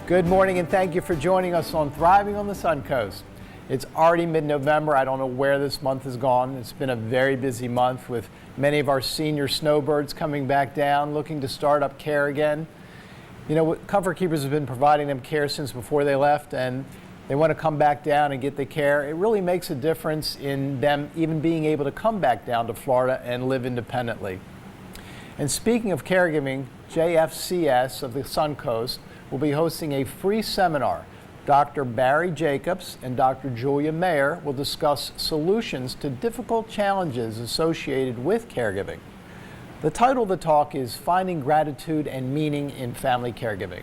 Good morning and thank you for joining us on Thriving on the Suncoast. It's already mid-November. I don't know where this month has gone. It's been a very busy month with many of our senior snowbirds coming back down, looking to start up care again. You know, Comfort Keepers have been providing them care since before they left, and they want to come back down and get the care. It really makes a difference in them even being able to come back down to Florida and live independently. And speaking of caregiving, JFCS of the Suncoast will be hosting a free seminar. Dr. Barry Jacobs and Dr. Julia Mayer will discuss solutions to difficult challenges associated with caregiving. The title of the talk is Finding Gratitude and Meaning in Family Caregiving.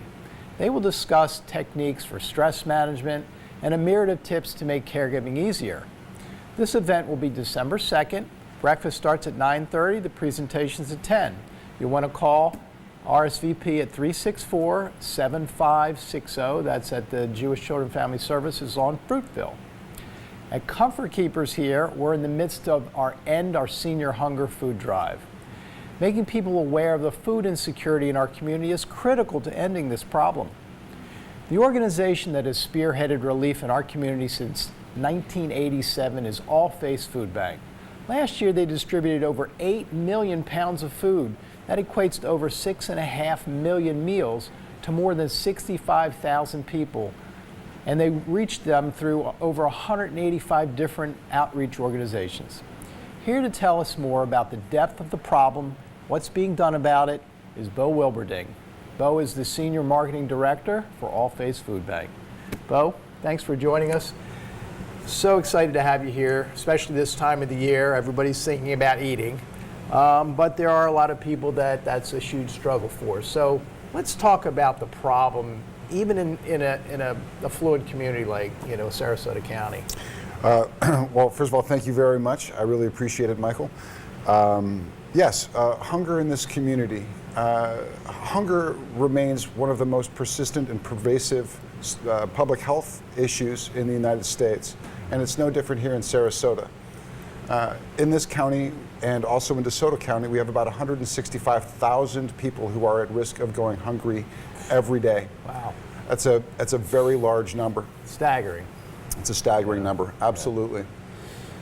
They will discuss techniques for stress management and a myriad of tips to make caregiving easier. This event will be December 2nd. Breakfast starts at 9:30, the presentation's at 10. You'll want to call RSVP at 364-7560. That's at the Jewish Children Family Services on Fruitville. At Comfort Keepers here, we're in the midst of our End Our Senior Hunger food drive. Making people aware of the food insecurity in our community is critical to ending this problem. The organization that has spearheaded relief in our community since 1987 is All Faiths Food Bank. Last year, they distributed over 8 million pounds of food. That equates to over 6.5 million meals to more than 65,000 people. And they reached them through over 185 different outreach organizations. Here to tell us more about the depth of the problem, what's being done about it, is Beau Wilberding. Beau is the Senior Marketing Director for All Faiths Food Bank. Beau, thanks for joining us. So excited to have you here, especially this time of the year. Everybody's thinking about eating. But there are a lot of people that's a huge struggle for. So let's talk about the problem, even in a affluent community like Sarasota County. Well, first of all, thank you very much. I really appreciate it, Michael. Yes, hunger in this community. Hunger remains one of the most persistent and pervasive public health issues in the United States, and it's no different here in Sarasota. In this county and also in DeSoto County, we have about 165,000 people who are at risk of going hungry every day. Wow. That's a very large number. Staggering. It's a staggering number, absolutely.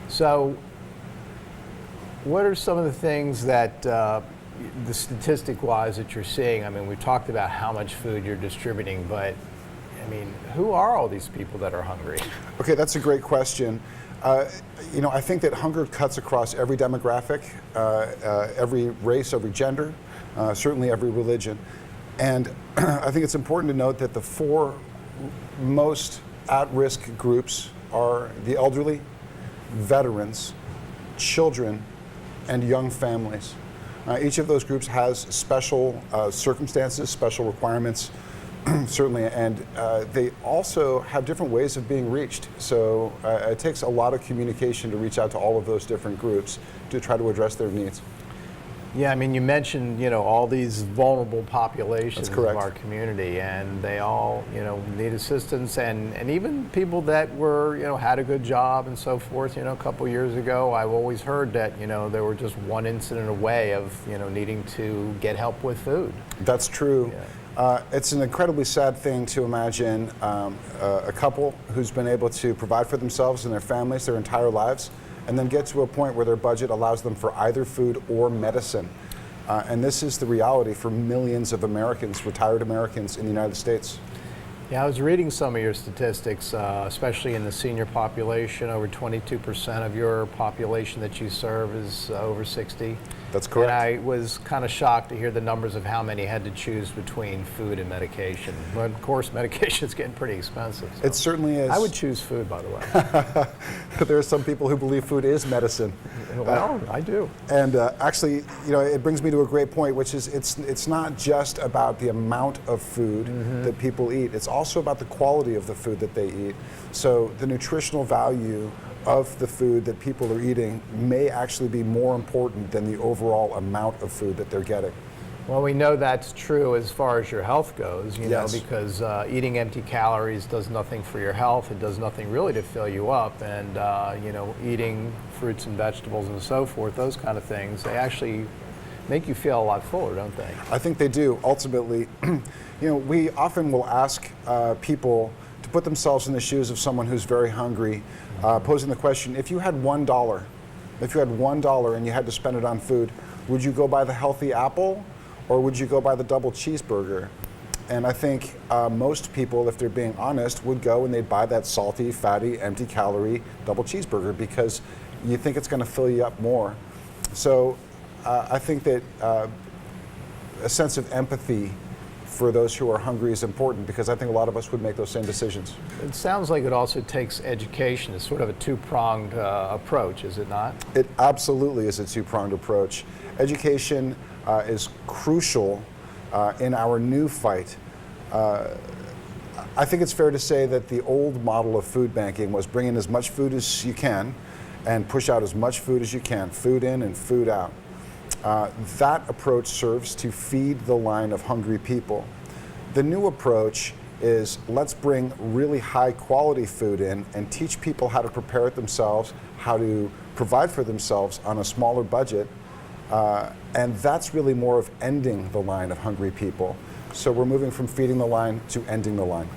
So what are some of the things that, the statistic-wise, that you're seeing? I mean, we've talked about how much food you're distributing, but I mean, who are all these people that are hungry? Okay, that's a great question. I think that hunger cuts across every demographic, every race, every gender, certainly every religion. And I think it's important to note that the four most at-risk groups are the elderly, veterans, children, and young families. Each of those groups has special circumstances, special requirements, certainly, and they also have different ways of being reached. So it takes a lot of communication to reach out to all of those different groups to try to address their needs. Yeah, I mean, you mentioned, all these vulnerable populations That's correct. of our community, and they all, need assistance, and even people that were, had a good job and so forth. A couple years ago, I've always heard that, they were just one incident away of, needing to get help with food. That's true. Yeah. It's an incredibly sad thing to imagine a couple who's been able to provide for themselves and their families their entire lives, and then get to a point where their budget allows them for either food or medicine. And this is the reality for millions of Americans, retired Americans in the United States. Yeah, I was reading some of your statistics, especially in the senior population. Over 22% of your population that you serve is over 60. That's correct. And I was kind of shocked to hear the numbers of how many had to choose between food and medication. But of course, medication is getting pretty expensive. So It certainly is. I would choose food, by the way. There are some people who believe food is medicine. Well, I do. And actually, it brings me to a great point, which is it's not just about the amount of food that people eat. It's also about the quality of the food that they eat. So the nutritional value of the food that people are eating may actually be more important than the overall amount of food that they're getting. Well, we know that's true as far as your health goes, Yes. because eating empty calories does nothing for your health. It does nothing really to fill you up. And, eating fruits and vegetables and so forth, those kind of things, they actually make you feel a lot fuller, don't they? I think they do. Ultimately, we often will ask people to put themselves in the shoes of someone who's very hungry, posing the question, if you had $1, and you had to spend it on food, would you go buy the healthy apple or would you go buy the double cheeseburger? And I think most people, if they're being honest, would go and they'd buy that salty, fatty, empty calorie double cheeseburger because you think it's going to fill you up more. So I think that a sense of empathy for those who are hungry is important, because I think a lot of us would make those same decisions. It sounds like it also takes education. It's sort of a two-pronged approach, is it not? It absolutely is a two-pronged approach. Education is crucial in our new fight. I think it's fair to say that the old model of food banking was bring in as much food as you can and push out as much food as you can, food in and food out. That approach serves to feed the line of hungry people. The new approach is let's bring really high quality food in and teach people how to prepare it themselves, how to provide for themselves on a smaller budget. And that's really more of ending the line of hungry people. So we're moving from feeding the line to ending the line.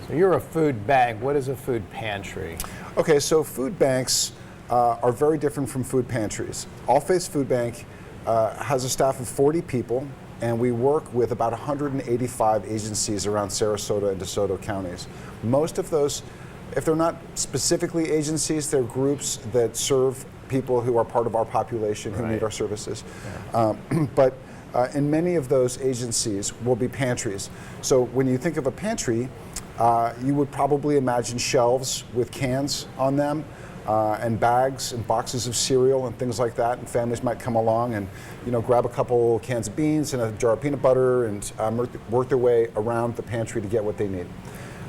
So you're a food bank. What is a food pantry? Okay, so food banks are very different from food pantries. All Faiths Food Bank has a staff of 40 people, and we work with about 185 agencies around Sarasota and DeSoto counties. Most of those, if they're not specifically agencies, they're groups that serve people who are part of our population who need our services. Yeah. But in many of those agencies will be pantries. So when you think of a pantry, you would probably imagine shelves with cans on them, and bags and boxes of cereal and things like that, and families might come along and grab a couple cans of beans and a jar of peanut butter and work their way around the pantry to get what they need.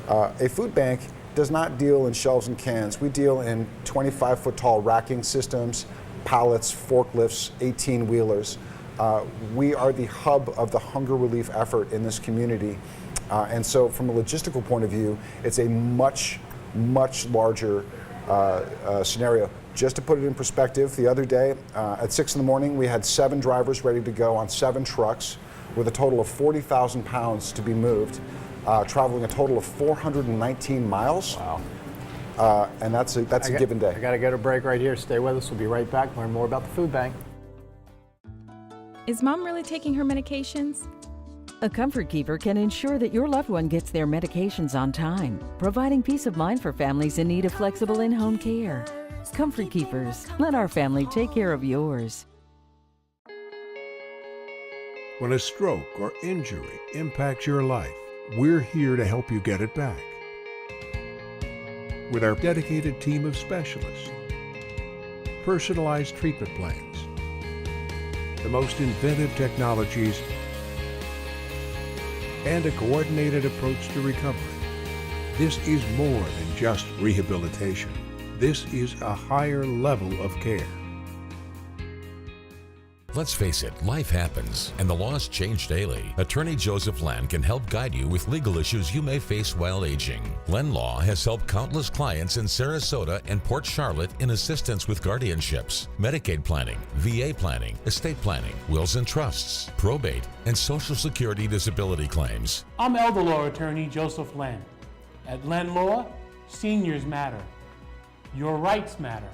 A food bank does not deal in shelves and cans. We deal in 25-foot tall racking systems, pallets, forklifts, 18-wheelers. We are the hub of the hunger relief effort in this community. And so from a logistical point of view, it's a much, much larger scenario. Just to put it in perspective, the other day at 6 in the morning, we had 7 drivers ready to go on 7 trucks with a total of 40,000 pounds to be moved, traveling a total of 419 miles. Wow. And that's a given day. I got to get a break right here. Stay with us. We'll be right back. Learn more about the food bank. Is Mom really taking her medications? A Comfort Keeper can ensure that your loved one gets their medications on time, providing peace of mind for families in need of flexible in-home care. Comfort Keepers, let our family take care of yours. When a stroke or injury impacts your life, we're here to help you get it back. With our dedicated team of specialists, personalized treatment plans, the most inventive technologies, and a coordinated approach to recovery. This is more than just rehabilitation. This is a higher level of care. Let's face it, life happens, and the laws change daily. Attorney Joseph Land can help guide you with legal issues you may face while aging. Len Law has helped countless clients in Sarasota and Port Charlotte in assistance with guardianships, Medicaid planning, VA planning, estate planning, wills and trusts, probate, and Social Security disability claims. I'm elder law attorney Joseph Land. At Len Law, seniors matter. Your rights matter.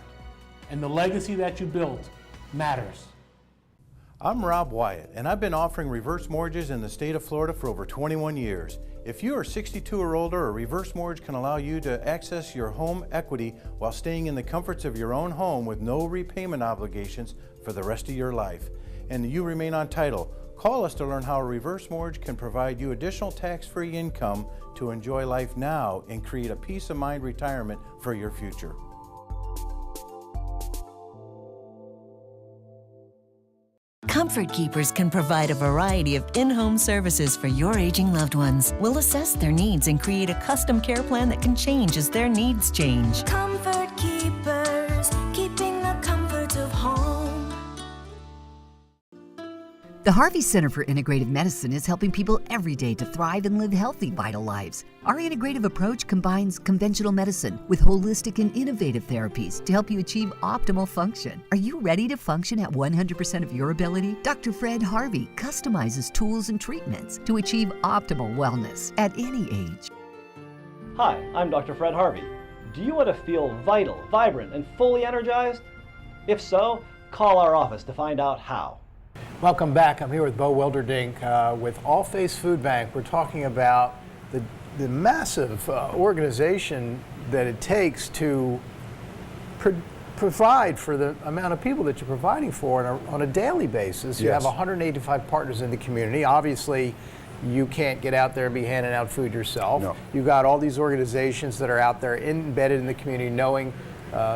And the legacy that you built matters. I'm Rob Wyatt, and I've been offering reverse mortgages in the state of Florida for over 21 years. If you are 62 or older, a reverse mortgage can allow you to access your home equity while staying in the comforts of your own home with no repayment obligations for the rest of your life. And you remain on title. Call us to learn how a reverse mortgage can provide you additional tax-free income to enjoy life now and create a peace of mind retirement for your future. Comfort Keepers can provide a variety of in-home services for your aging loved ones. We'll assess their needs and create a custom care plan that can change as their needs change. Comfort Keepers, keeping the comfort of home. The Harvey Center for Integrative Medicine is helping people every day to thrive and live healthy, vital lives. Our integrative approach combines conventional medicine with holistic and innovative therapies to help you achieve optimal function. Are you ready to function at 100% of your ability? Dr. Fred Harvey customizes tools and treatments to achieve optimal wellness at any age. Hi, I'm Dr. Fred Harvey. Do you want to feel vital, vibrant, and fully energized? If so, call our office to find out how. Welcome back. I'm here with Beau Wilberding with All Faiths Food Bank. We're talking about the massive organization that it takes to provide for the amount of people that you're providing for on a daily basis. You have 185 partners in the community. Obviously, you can't get out there and be handing out food yourself. No. You've got all these organizations that are out there embedded in the community, knowing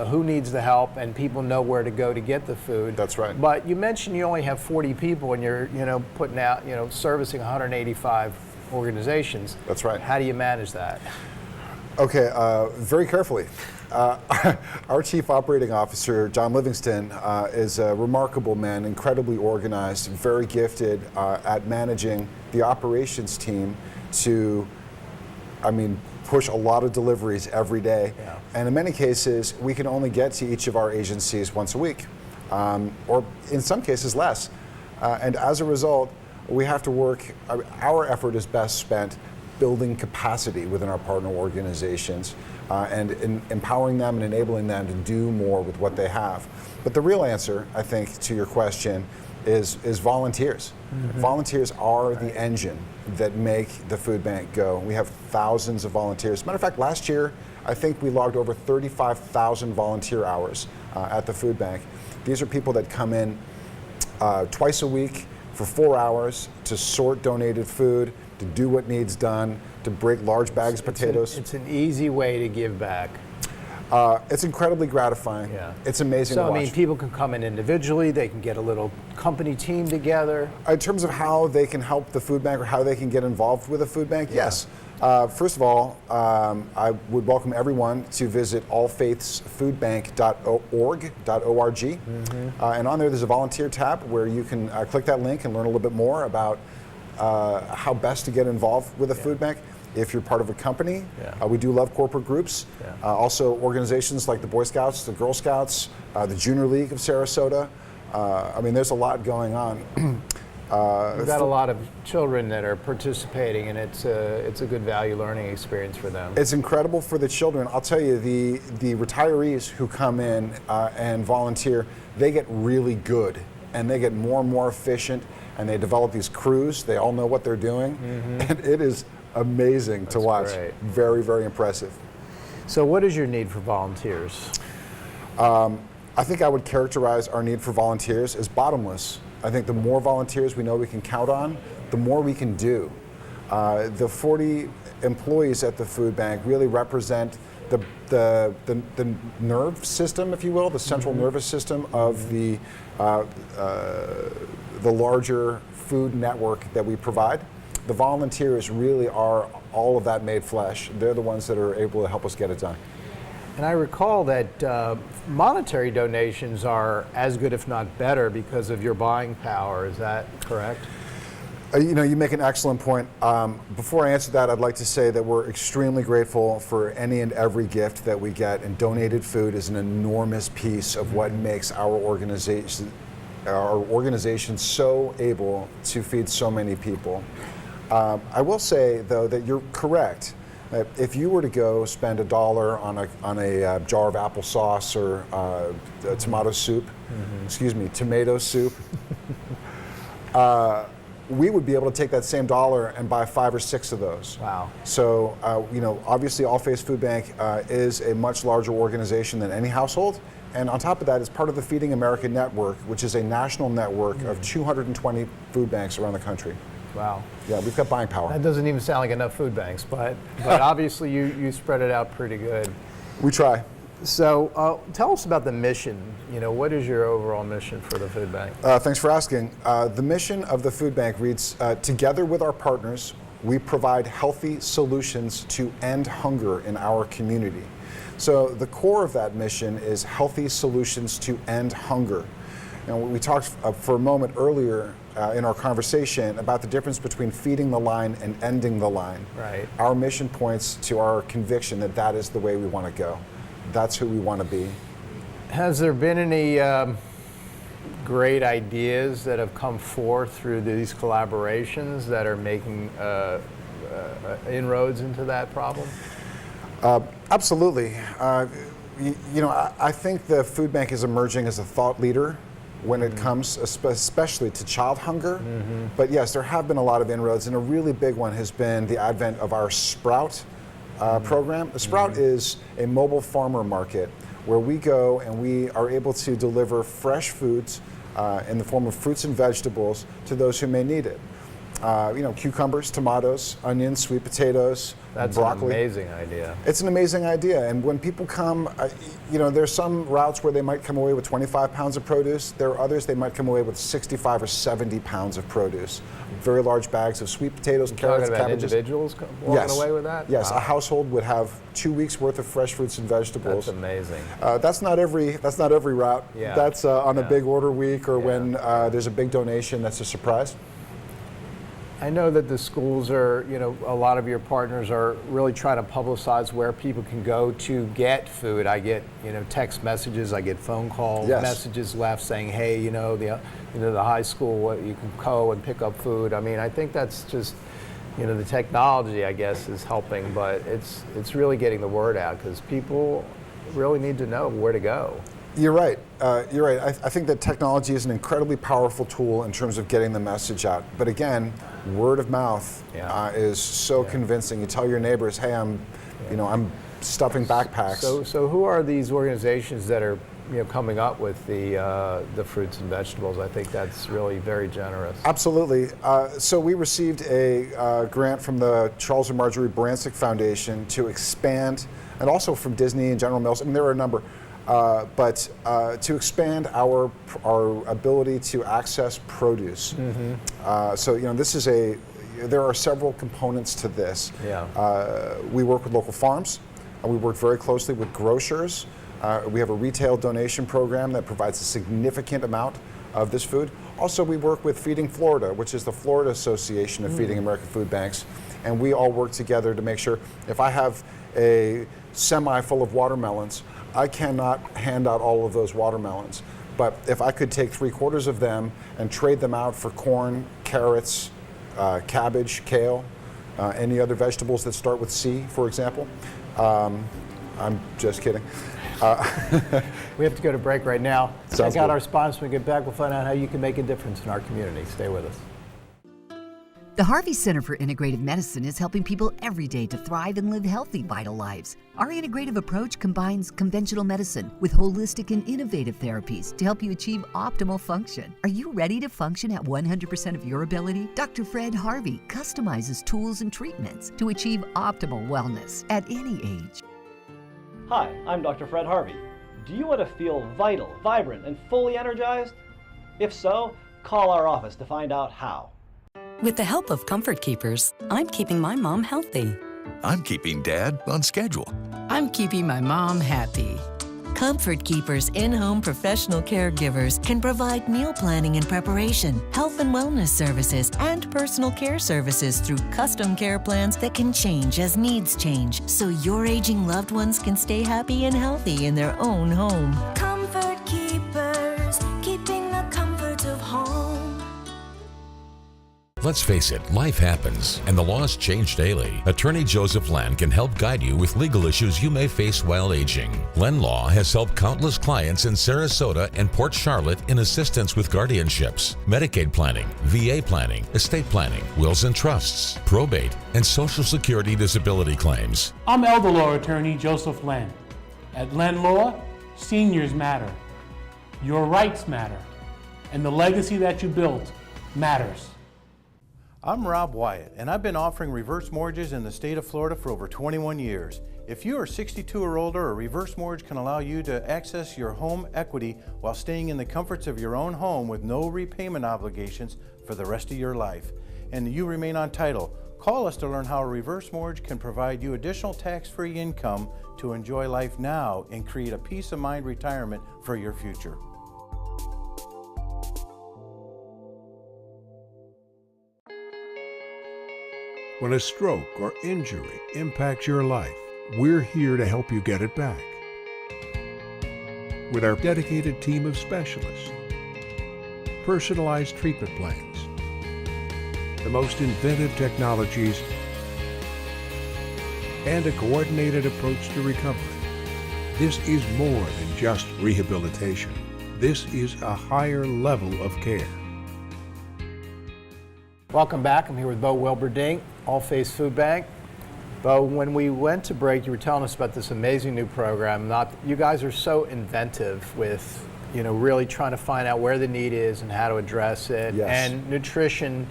who needs the help, and people know where to go to get the food. That's right. But you mentioned you only have 40 people, and you're putting out servicing 185 organizations. That's right. How do you manage that? Okay, very carefully. Our Chief Operating Officer, John Livingston, is a remarkable man, incredibly organized, very gifted at managing the operations team to, push a lot of deliveries every day. Yeah. And in many cases, we can only get to each of our agencies once a week, or in some cases less. And as a result, we have to work, our effort is best spent building capacity within our partner organizations and empowering them and enabling them to do more with what they have. But the real answer, I think, to your question is volunteers. Mm-hmm. Volunteers are the engine that make the food bank go. We have thousands of volunteers. Matter of fact, last year, I think we logged over 35,000 volunteer hours at the food bank. These are people that come in twice a week for 4 hours to sort donated food, to do what needs done, to break large bags of potatoes. It's an easy way to give back. It's incredibly gratifying. Yeah. It's amazing to watch. People can come in individually, they can get a little company team together. In terms of how they can help the food bank or how they can get involved with the food bank, yes. First of all, I would welcome everyone to visit allfaithsfoodbank.org. Mm-hmm. And on there, there's a volunteer tab where you can click that link and learn a little bit more about how best to get involved with a food bank. If you're part of a company, we do love corporate groups. Also organizations like the Boy Scouts, the Girl Scouts, the Junior League of Sarasota. There's a lot going on. We've got a lot of children that are participating, and it's a good value learning experience for them. It's incredible for the children. I'll tell you, the retirees who come in and volunteer, they get really good, and they get more and more efficient, and they develop these crews. They all know what they're doing, and it is amazing to watch. Great. Very, very impressive. So what is your need for volunteers? I think I would characterize our need for volunteers as bottomless. I think the more volunteers we know we can count on, the more we can do. The 40 employees at the food bank really represent the nerve system, if you will, the central nervous system of the larger food network that we provide. The volunteers really are all of that made flesh. They're the ones that are able to help us get it done. And I recall that monetary donations are as good, if not better, because of your buying power. Is that correct? You make an excellent point. Before I answer that, I'd like to say that we're extremely grateful for any and every gift that we get, and donated food is an enormous piece of what makes our organization so able to feed so many people. I will say, though, that you're correct. If you were to go spend $1 on a jar of applesauce or tomato soup, tomato soup, we would be able to take that same $1 and buy 5 or 6 of those. Wow. So, obviously All Faiths Food Bank is a much larger organization than any household. And on top of that, it's part of the Feeding America Network, which is a national network of 220 food banks around the country. Wow. Yeah, we've got buying power. That doesn't even sound like enough food banks, but obviously you spread it out pretty good. We try. So tell us about the mission. What is your overall mission for the food bank? Thanks for asking. The mission of the food bank reads, together with our partners, we provide healthy solutions to end hunger in our community. So the core of that mission is healthy solutions to end hunger. We talked for a moment earlier in our conversation about the difference between feeding the line and ending the line. Right. Our mission points to our conviction that that is the way we want to go. That's who we want to be. Has there been any great ideas that have come forth through these collaborations that are making inroads into that problem? Absolutely. I think the food bank is emerging as a thought leader when it comes especially to child hunger. But yes, there have been a lot of inroads, and a really big one has been the advent of our Sprout program. The Sprout is a mobile farmer market where we go and we are able to deliver fresh foods in the form of fruits and vegetables to those who may need it. Cucumbers, tomatoes, onions, sweet potatoes, That's broccoli. an amazing idea. It's an amazing idea, and when people come, there's some routes where they might come away with 25 pounds of produce. There are others they might come away with 65 or 70 pounds of produce. Very large bags of sweet potatoes, carrots, Talking about cabbages. individuals walking away with that? Yes, Wow. a household would have 2 weeks worth of fresh fruits and vegetables. That's amazing. That's not every route. Yeah. That's on a big order week or Yeah. when there's a big donation that's a surprise. I know that the schools are, a lot of your partners are really trying to publicize where people can go to get food. I get, text messages, I get phone call messages left saying, hey, the high school, you can go and pick up food. I mean, I think that's just, the technology, I guess, is helping, but it's really getting the word out because people really need to know where to go. You're right. I think that technology is an incredibly powerful tool in terms of getting the message out. But again, word of mouth is so convincing. You tell your neighbors, "Hey, I'm stuffing backpacks." So who are these organizations that are coming up with the fruits and vegetables? I think that's really very generous. Absolutely. So we received a grant from the Charles and Marjorie Bransick Foundation to expand, and also from Disney and General Mills. I mean, there are a number. But to expand our ability to access produce. So there are several components to this. Yeah. We work with local farms. We work very closely with grocers. We have a retail donation program that provides a significant amount of this food. Also, we work with Feeding Florida, which is the Florida Association of Feeding American Food Banks. And we all work together to make sure if I have a semi full of watermelons, I cannot hand out all of those watermelons. But if I could take 3/4 of them and trade them out for corn, carrots, cabbage, kale, any other vegetables that start with C, for example. I'm just kidding. We have to go to break right now. Sounds Check out good. our sponsor. When we get back, we'll find out how you can make a difference in our community. Stay with us. The Harvey Center for Integrative Medicine is helping people every day to thrive and live healthy, vital lives. Our integrative approach combines conventional medicine with holistic and innovative therapies to help you achieve optimal function. Are you ready to function at 100% of your ability? Dr. Fred Harvey customizes tools and treatments to achieve optimal wellness at any age. Hi, I'm Dr. Fred Harvey. Do you want to feel vital, vibrant, and fully energized? If so, call our office to find out how. With the help of Comfort Keepers, I'm keeping my mom healthy. I'm keeping Dad on schedule. I'm keeping my mom happy. Comfort Keepers in-home professional caregivers can provide meal planning and preparation, health and wellness services, and personal care services through custom care plans that can change as needs change, so your aging loved ones can stay happy and healthy in their own home. Comfort Keepers, keeping the comfort of home. Let's face it, life happens, and the laws change daily. Attorney Joseph Land can help guide you with legal issues you may face while aging. Len Law has helped countless clients in Sarasota and Port Charlotte in assistance with guardianships, Medicaid planning, VA planning, estate planning, wills and trusts, probate, and Social Security disability claims. I'm elder law attorney Joseph Land. At Len Law, seniors matter. Your rights matter. And the legacy that you built matters. I'm Rob Wyatt, and I've been offering reverse mortgages in the state of Florida for over 21 years. If you are 62 or older, a reverse mortgage can allow you to access your home equity while staying in the comforts of your own home with no repayment obligations for the rest of your life. And you remain on title. Call us to learn how a reverse mortgage can provide you additional tax-free income to enjoy life now and create a peace of mind retirement for your future. When a stroke or injury impacts your life, we're here to help you get it back. With our dedicated team of specialists, personalized treatment plans, the most inventive technologies, and a coordinated approach to recovery. This is more than just rehabilitation. This is a higher level of care. Welcome back. I'm here with Beau Wilberding, All Face Food Bank. Beau, when we went to break, you were telling us about this amazing new program. You guys are so inventive with, really trying to find out where the need is and how to address it. Yes. And nutrition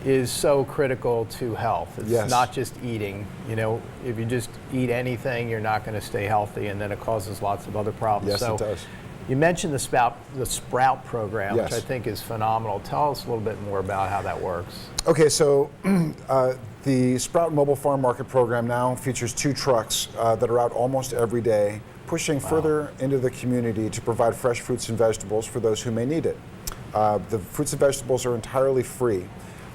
is so critical to health. It's not just eating. If you just eat anything, you're not going to stay healthy, and then it causes lots of other problems. Yes, it does. You mentioned the Sprout program, which I think is phenomenal. Tell us a little bit more about how that works. Okay, so the Sprout Mobile Farm Market program now features 2 trucks that are out almost every day, pushing further into the community to provide fresh fruits and vegetables for those who may need it. The fruits and vegetables are entirely free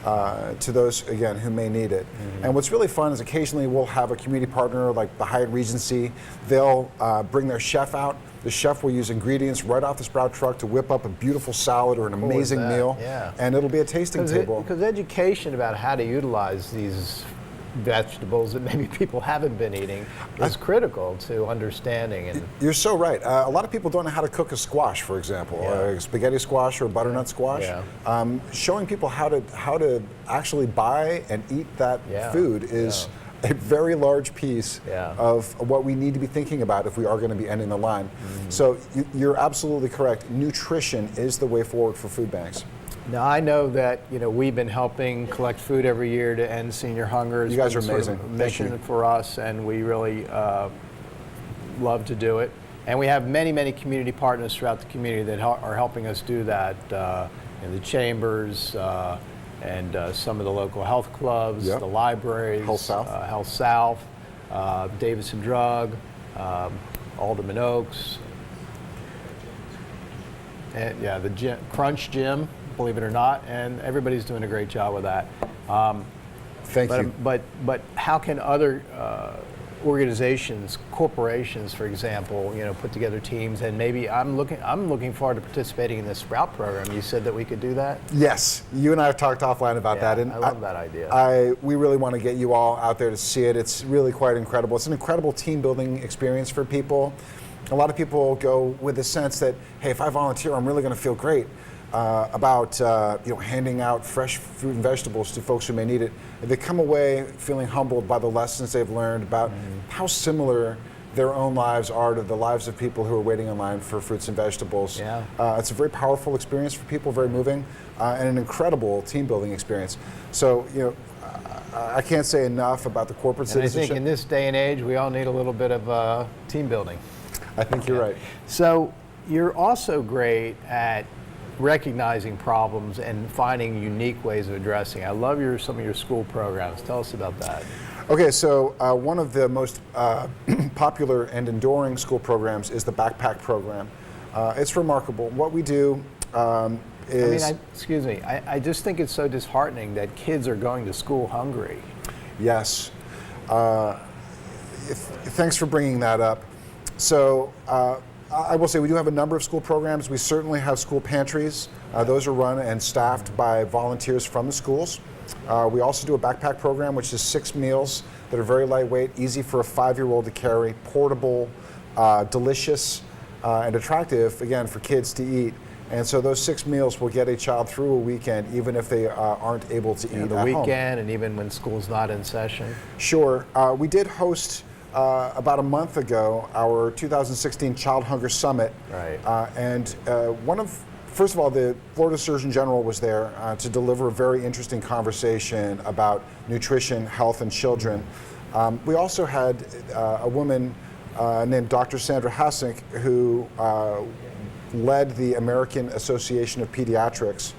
to those, again, who may need it. And what's really fun is occasionally we'll have a community partner like the Hyatt Regency. They'll bring their chef out. The chef will use ingredients right off the Sprout truck to whip up a beautiful salad or an amazing meal, and it'll be a tasting table. Because education about how to utilize these vegetables that maybe people haven't been eating is critical to understanding. And you're so right. A lot of people don't know how to cook a squash, for example, a spaghetti squash or a butternut squash. Showing people how to actually buy and eat that food is a very large piece of what we need to be thinking about if we are going to be ending the line. So you're absolutely correct. Nutrition is the way forward for food banks. Now I know that we've been helping collect food every year to end senior hunger. You guys are amazing. Sort of a mission for us, and we really love to do it. And we have many community partners throughout the community that are helping us do that. In the chambers. And some of the local health clubs, the libraries, Health South, Davidson Drug, Alderman Oaks, and the Crunch Gym, believe it or not, and everybody's doing a great job with that. Thank you. But how can other organizations, corporations, for example, put together teams? And maybe I'm looking forward to participating in this Sprout program. You said that we could do that? Yes, you and I have talked offline about that, and I love that idea. We really want to get you all out there to see it. It's really quite incredible. It's an incredible team building experience for people. A lot of people go with the sense that, hey, if I volunteer, I'm really going to feel great about handing out fresh fruit and vegetables to folks who may need it. They come away feeling humbled by the lessons they've learned about how similar their own lives are to the lives of people who are waiting in line for fruits and vegetables. It's a very powerful experience for people, very moving, and an incredible team building experience. So, I can't say enough about the corporate citizenship. I think in this day and age, we all need a little bit of team building. I think you're right. So you're also great at recognizing problems and finding unique ways of addressing. I love some of your school programs. Tell us about that. Okay, so one of the most popular and enduring school programs is the backpack program. It's remarkable. What we do is... I just think it's so disheartening that kids are going to school hungry. Yes. Thanks for bringing that up. So I will say we do have a number of school programs. We certainly have school pantries. Those are run and staffed by volunteers from the schools. We also do a backpack program, which is 6 meals that are very lightweight, easy for a 5-year-old to carry, portable, delicious, and attractive, again, for kids to eat. And so those 6 meals will get a child through a weekend, even if they aren't able to eat at home. The weekend, and even when school's not in session. Sure. We did host about a month ago our 2016 Child Hunger Summit. And first of all, the Florida Surgeon General was there to deliver a very interesting conversation about nutrition, health, and children. We also had a woman named Dr. Sandra Hasink, who led the American Association of Pediatrics.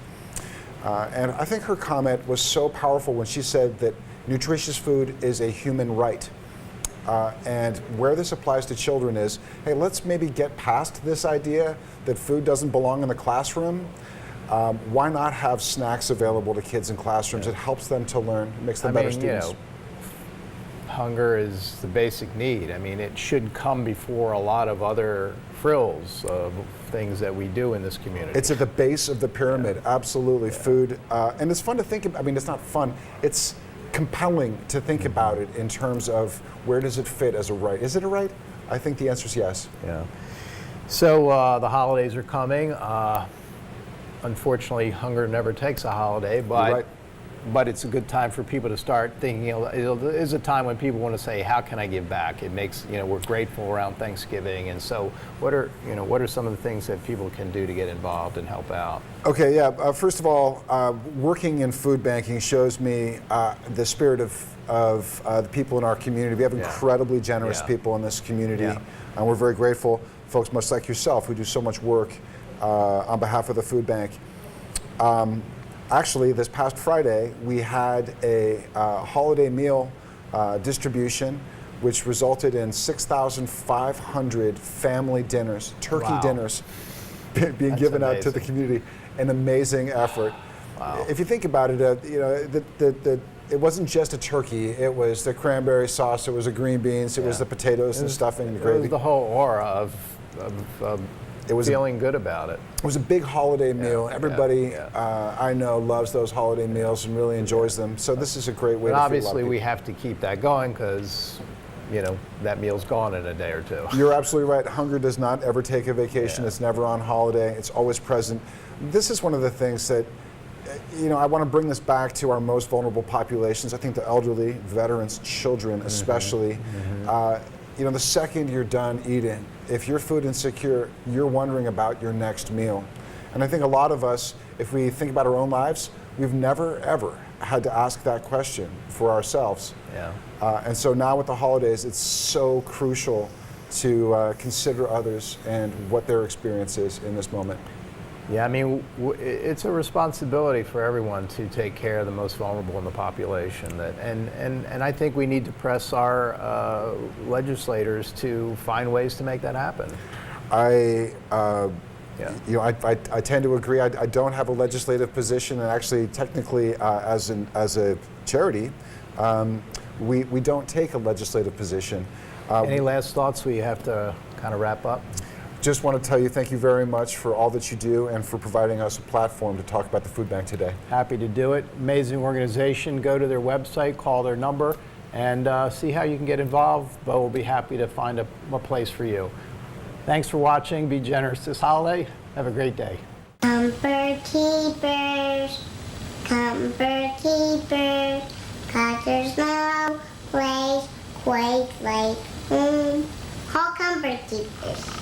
And I think her comment was so powerful when she said that nutritious food is a human right. And where this applies to children is, hey, let's maybe get past this idea that food doesn't belong in the classroom. Why not have snacks available to kids in classrooms? It helps them to learn, it makes them better students. Hunger is the basic need. I mean, it should come before a lot of other frills of things that we do in this community. It's at the base of the pyramid, absolutely, food. And it's fun to think about, I mean, it's not fun, it's compelling to think about it in terms of where does it fit as a right. Is it a right? I think the answer is yes. Yeah. So the holidays are coming. Unfortunately, hunger never takes a holiday, but it's a good time for people to start thinking. It is a time when people want to say, "How can I give back?" It makes we're grateful around Thanksgiving, and so what are some of the things that people can do to get involved and help out? Okay, yeah. First of all, working in food banking shows me the spirit of the people in our community. We have incredibly generous people in this community, and we're very grateful. Folks much like yourself who do so much work on behalf of the food bank. Actually, this past Friday, we had a holiday meal distribution, which resulted in 6,500 family dinners, turkey dinners, being given out to the community. An amazing effort. Wow. If you think about it, it wasn't just a turkey. It was the cranberry sauce. It was the green beans. It was the potatoes and stuffing and the gravy. It was the whole aura of feeling good about it. It was a big holiday meal. Everybody I know loves those holiday meals and really enjoys them. So this is a great way to feed a lot of obviously, people. we have to keep that going because, that meal's gone in a day or two. You're absolutely right. Hunger does not ever take a vacation. It's never on holiday. It's always present. This is one of the things that, I want to bring this back to our most vulnerable populations. I think the elderly, veterans, children especially. The second you're done eating, if you're food insecure, you're wondering about your next meal. And I think a lot of us, if we think about our own lives, we've never, ever had to ask that question for ourselves. And so now with the holidays, it's so crucial to consider others and what their experience is in this moment. Yeah, I mean, it's a responsibility for everyone to take care of the most vulnerable in the population. And I think we need to press our legislators to find ways to make that happen. I tend to agree. I don't have a legislative position, and actually, technically, as a charity, we don't take a legislative position. Any last thoughts? We have to kind of wrap up. Just want to tell you thank you very much for all that you do and for providing us a platform to talk about the food bank today. Happy to do it. Amazing organization. Go to their website, call their number, and see how you can get involved. Beau will be happy to find a place for you. Thanks for watching. Be generous this holiday. Have a great day. Comfort keepers, 'cause there's no place quite like home. Call Comfort Keepers.